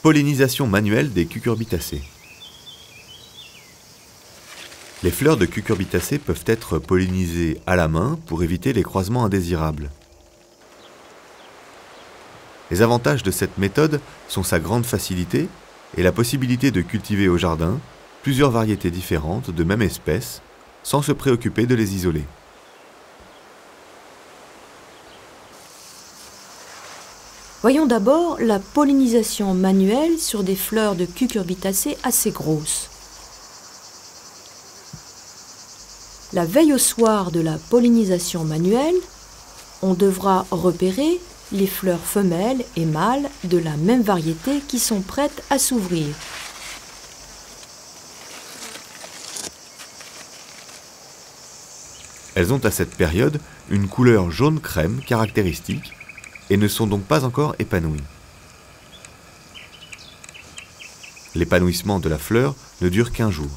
Pollinisation manuelle des cucurbitacées. Les fleurs de cucurbitacées peuvent être pollinisées à la main pour éviter les croisements indésirables. Les avantages de cette méthode sont sa grande facilité et la possibilité de cultiver au jardin plusieurs variétés différentes de même espèce sans se préoccuper de les isoler. Voyons d'abord la pollinisation manuelle sur des fleurs de cucurbitacées assez grosses. La veille au soir de la pollinisation manuelle, on devra repérer les fleurs femelles et mâles de la même variété qui sont prêtes à s'ouvrir. Elles ont à cette période une couleur jaune crème caractéristique et ne sont donc pas encore épanouies. L'épanouissement de la fleur ne dure qu'1 jour.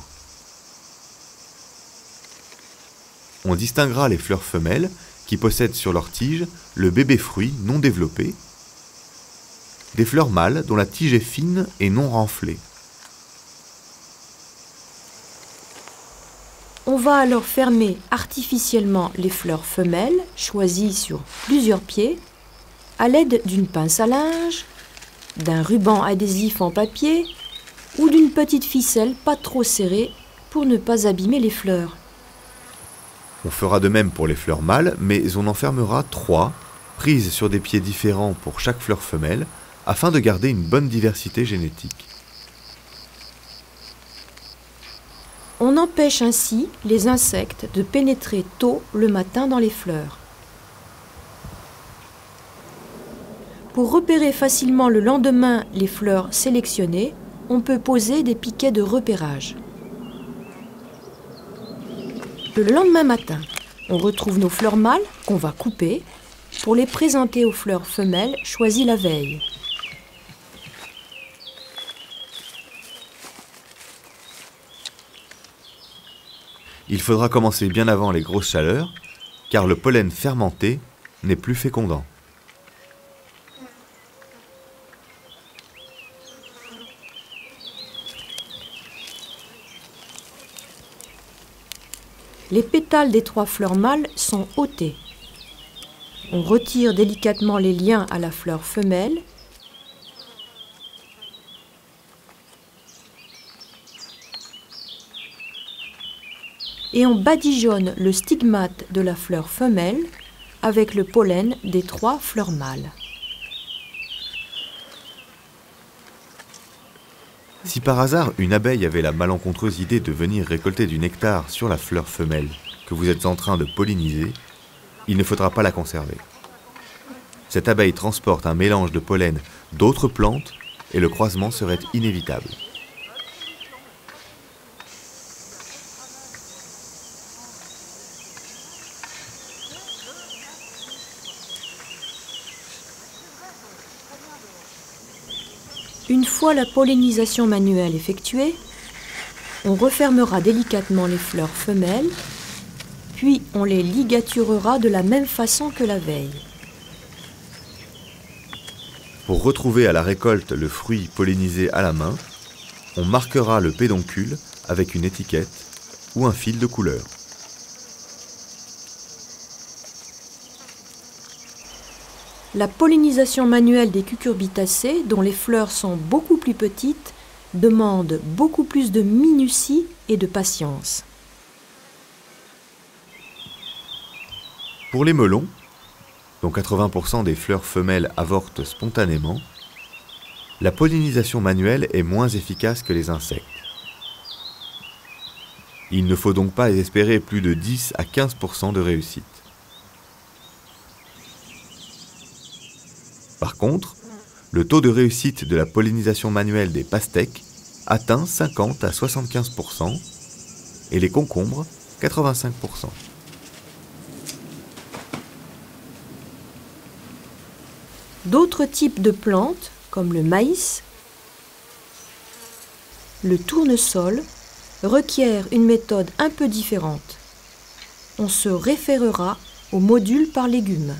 On distinguera les fleurs femelles qui possèdent sur leur tige le bébé fruit non développé, des fleurs mâles dont la tige est fine et non renflée. On va alors fermer artificiellement les fleurs femelles choisies sur plusieurs pieds à l'aide d'une pince à linge, d'un ruban adhésif en papier ou d'une petite ficelle pas trop serrée pour ne pas abîmer les fleurs. On fera de même pour les fleurs mâles, mais on en fermera 3, prises sur des pieds différents pour chaque fleur femelle, afin de garder une bonne diversité génétique. On empêche ainsi les insectes de pénétrer tôt le matin dans les fleurs. Pour repérer facilement le lendemain les fleurs sélectionnées, on peut poser des piquets de repérage. Le lendemain matin, on retrouve nos fleurs mâles qu'on va couper pour les présenter aux fleurs femelles choisies la veille. Il faudra commencer bien avant les grosses chaleurs, car le pollen fermenté n'est plus fécondant. Les pétales des 3 fleurs mâles sont ôtés. On retire délicatement les liens à la fleur femelle et on badigeonne le stigmate de la fleur femelle avec le pollen des 3 fleurs mâles. Si par hasard une abeille avait la malencontreuse idée de venir récolter du nectar sur la fleur femelle que vous êtes en train de polliniser, il ne faudra pas la conserver. Cette abeille transporte un mélange de pollen d'autres plantes et le croisement serait inévitable. Une fois la pollinisation manuelle effectuée, on refermera délicatement les fleurs femelles, puis on les ligaturera de la même façon que la veille. Pour retrouver à la récolte le fruit pollinisé à la main, on marquera le pédoncule avec une étiquette ou un fil de couleur. La pollinisation manuelle des cucurbitacées, dont les fleurs sont beaucoup plus petites, demande beaucoup plus de minutie et de patience. Pour les melons, dont 80% des fleurs femelles avortent spontanément, la pollinisation manuelle est moins efficace que les insectes. Il ne faut donc pas espérer plus de 10 à 15% de réussite. Par contre, le taux de réussite de la pollinisation manuelle des pastèques atteint 50 à 75% et les concombres 85%. D'autres types de plantes, comme le maïs, le tournesol, requièrent une méthode un peu différente. On se référera au module par légumes.